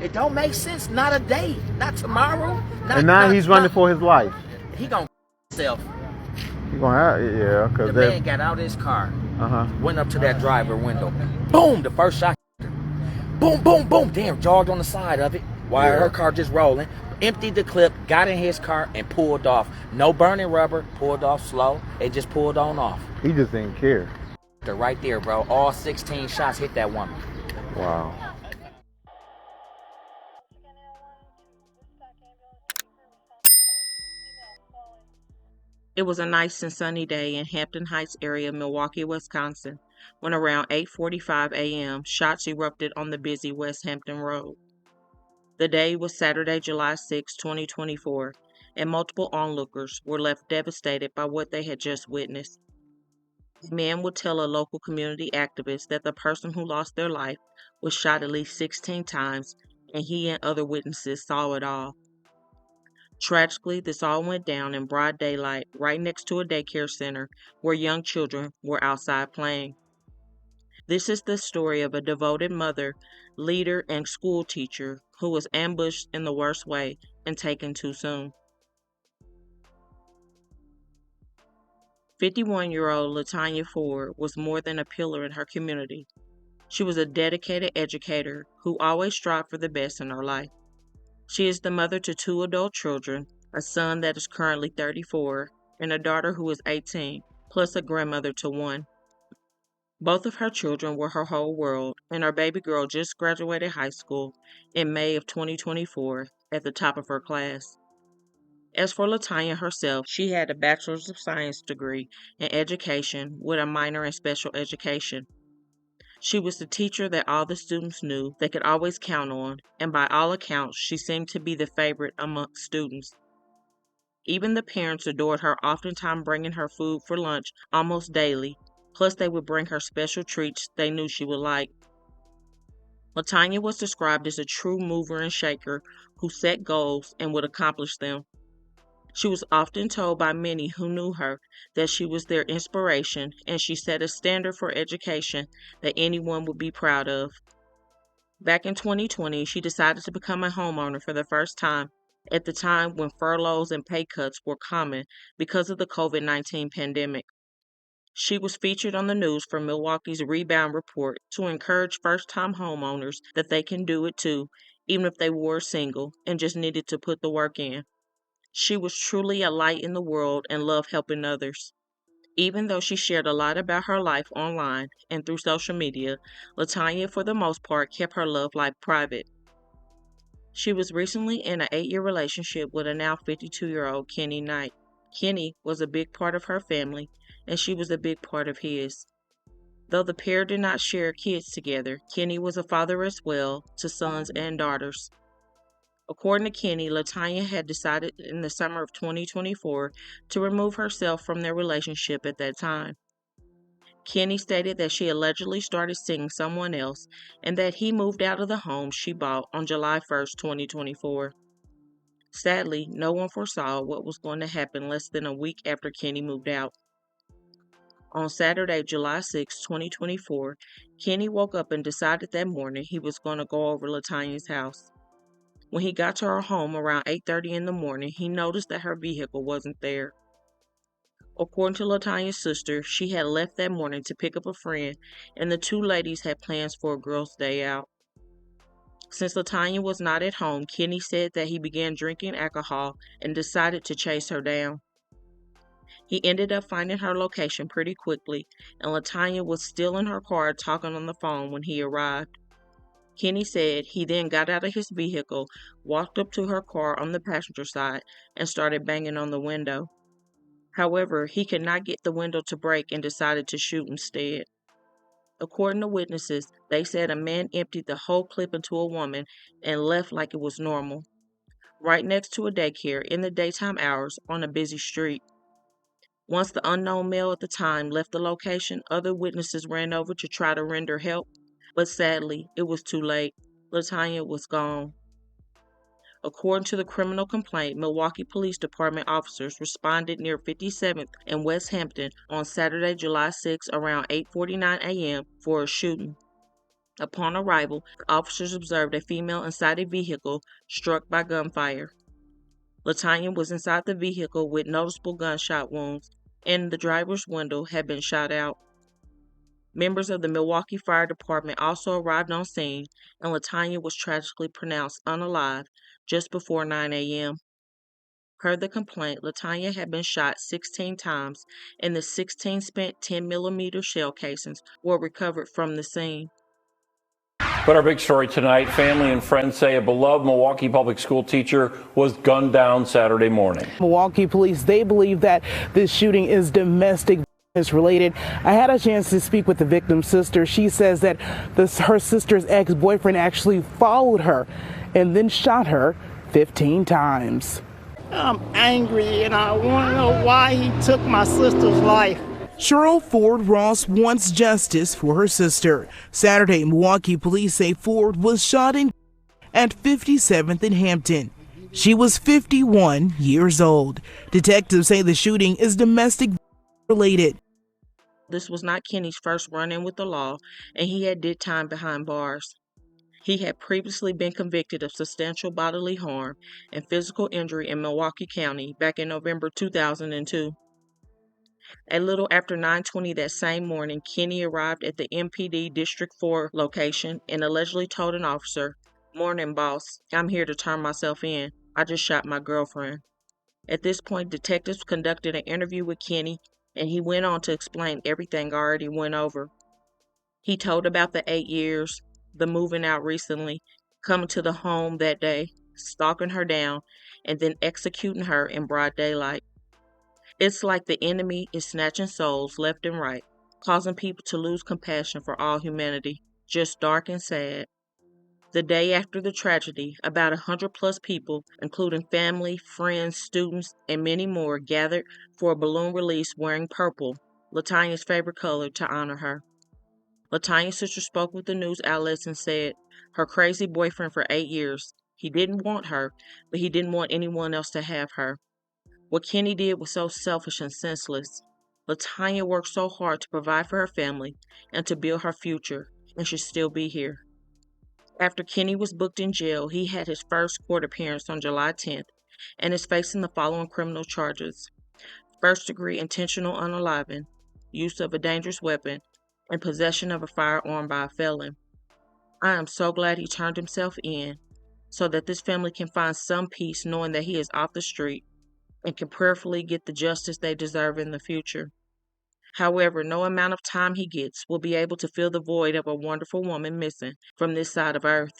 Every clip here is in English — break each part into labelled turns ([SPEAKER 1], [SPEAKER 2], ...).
[SPEAKER 1] It don't make sense. Not a day. Not tomorrow. Not,
[SPEAKER 2] and now he's running for his life.
[SPEAKER 1] He gonna himself.
[SPEAKER 2] He gonna have, yeah,
[SPEAKER 1] The man got out of his car, went up to that driver window. Boom! The first shot. Boom, boom, boom. Damn, jogged on the side of it while her car just rolling. Emptied the clip, got in his car, and pulled off. No burning rubber. Pulled off slow. It just pulled on off.
[SPEAKER 2] He just didn't care.
[SPEAKER 1] They're right there, bro. All 16 shots hit that woman.
[SPEAKER 2] Wow.
[SPEAKER 3] It was a nice and sunny day in Hampton Heights area, Milwaukee, Wisconsin, when around 8:45 a.m. shots erupted on the busy West Hampton Road. The day was Saturday, July 6, 2024, and multiple onlookers were left devastated by what they had just witnessed. A man would tell a local community activist that the person who lost their life was shot at least 16 times, and he and other witnesses saw it all. Tragically, this all went down in broad daylight right next to a daycare center where young children were outside playing. This is the story of a devoted mother, leader, and school teacher who was ambushed in the worst way and taken too soon. 51-year-old Latonia Ford was more than a pillar in her community. She was a dedicated educator who always strived for the best in her life. She is the mother to 2 adult children, a son that is currently 34, and a daughter who is 18, plus a grandmother to 1. Both of her children were her whole world, and our baby girl just graduated high school in May of 2024 at the top of her class. As for Latonia herself, she had a Bachelor's of Science degree in education with a minor in special education. She was the teacher that all the students knew they could always count on, and by all accounts, she seemed to be the favorite amongst students. Even the parents adored her, oftentimes bringing her food for lunch almost daily, plus they would bring her special treats they knew she would like. Latonia was described as a true mover and shaker who set goals and would accomplish them. She was often told by many who knew her that she was their inspiration, and she set a standard for education that anyone would be proud of. Back in 2020, she decided to become a homeowner for the first time, at the time when furloughs and pay cuts were common because of the COVID-19 pandemic. She was featured on the news for Milwaukee's Rebound Report to encourage first-time homeowners that they can do it too, even if they were single and just needed to put the work in. She was truly a light in the world and loved helping others. Even though she shared a lot about her life online and through social media, Latonia, for the most part, kept her love life private. She was recently in an 8-year relationship with a now 52-year-old Kenny Knight. Kenny was a big part of her family, and she was a big part of his. Though the pair did not share kids together, Kenny was a father as well to sons and daughters. According to Kenny, Latonia had decided in the summer of 2024 to remove herself from their relationship at that time. Kenny stated that she allegedly started seeing someone else and that he moved out of the home she bought on July 1st, 2024. Sadly, no one foresaw what was going to happen less than a week after Kenny moved out. On Saturday, July 6, 2024, Kenny woke up and decided that morning he was going to go over Latonia's house. When he got to her home around 8:30 in the morning, he noticed that her vehicle wasn't there. According to Latonia's sister, she had left that morning to pick up a friend, and the 2 ladies had plans for a girls' day out. Since Latonia was not at home, Kenny said that he began drinking alcohol and decided to chase her down. He ended up finding her location pretty quickly, and Latonia was still in her car talking on the phone when he arrived. Kenny said he then got out of his vehicle, walked up to her car on the passenger side, and started banging on the window. However, he could not get the window to break and decided to shoot instead. According to witnesses, they said a man emptied the whole clip into a woman and left like it was normal, right next to a daycare in the daytime hours on a busy street. Once the unknown male at the time left the location, other witnesses ran over to try to render help, but sadly, it was too late. Latonia was gone. According to the criminal complaint, Milwaukee Police Department officers responded near 57th and West Hampton on Saturday, July 6 around 8:49 a.m. for a shooting. Upon arrival, officers observed a female inside a vehicle struck by gunfire. Latonia was inside the vehicle with noticeable gunshot wounds, and the driver's window had been shot out. Members of the Milwaukee Fire Department also arrived on scene, and Latonia was tragically pronounced unalive just before 9 a.m. Per the complaint, Latonia had been shot 16 times, and the 16 spent 10mm shell casings were recovered from the scene.
[SPEAKER 4] But our big story tonight, family and friends say a beloved Milwaukee public school teacher was gunned down Saturday morning.
[SPEAKER 5] Milwaukee police, they believe that this shooting is domestic violence related. I had a chance to speak with the victim's sister. She says that her sister's ex-boyfriend actually followed her and then shot her 15 times.
[SPEAKER 6] I'm angry and I want to know why he took my sister's life.
[SPEAKER 5] Cheryl Ford Ross wants justice for her sister. Saturday, Milwaukee police say Ford was shot at 57th and Hampton. She was 51 years old. Detectives say the shooting is domestic related.
[SPEAKER 3] This was not Kenny's first run-in with the law, and he had did time behind bars. He had previously been convicted of substantial bodily harm and physical injury in Milwaukee County back in November 2002. A little after 9:20 that same morning, Kenny arrived at the MPD District 4 location and allegedly told an officer, "Morning, boss. I'm here to turn myself in. I just shot my girlfriend." At this point, detectives conducted an interview with Kenny, and he went on to explain everything I already went over. He told about the 8 years, the moving out recently, coming to the home that day, stalking her down, and then executing her in broad daylight. It's like the enemy is snatching souls left and right, causing people to lose compassion for all humanity. Just dark and sad. The day after the tragedy, about 100+ people, including family, friends, students, and many more, gathered for a balloon release wearing purple, Latonia's favorite color, to honor her. Latonia's sister spoke with the news outlets and said, her crazy boyfriend for 8 years, he didn't want her, but he didn't want anyone else to have her. What Kenny did was so selfish and senseless. Latonia worked so hard to provide for her family and to build her future, and should still be here. After Kenny was booked in jail, he had his first court appearance on July 10th and is facing the following criminal charges: first-degree intentional unaliving, use of a dangerous weapon, and possession of a firearm by a felon. I am so glad he turned himself in so that this family can find some peace knowing that he is off the street and can prayerfully get the justice they deserve in the future. However, no amount of time he gets will be able to fill the void of a wonderful woman missing from this side of earth.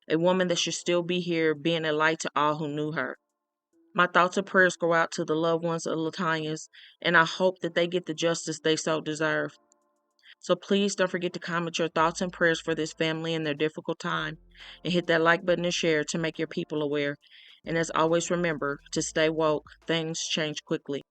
[SPEAKER 3] A woman that should still be here, being a light to all who knew her. My thoughts and prayers go out to the loved ones of Latonia's, and I hope that they get the justice they so deserve. So please don't forget to comment your thoughts and prayers for this family in their difficult time, and hit that like button and share to make your people aware. And as always, remember to stay woke. Things change quickly.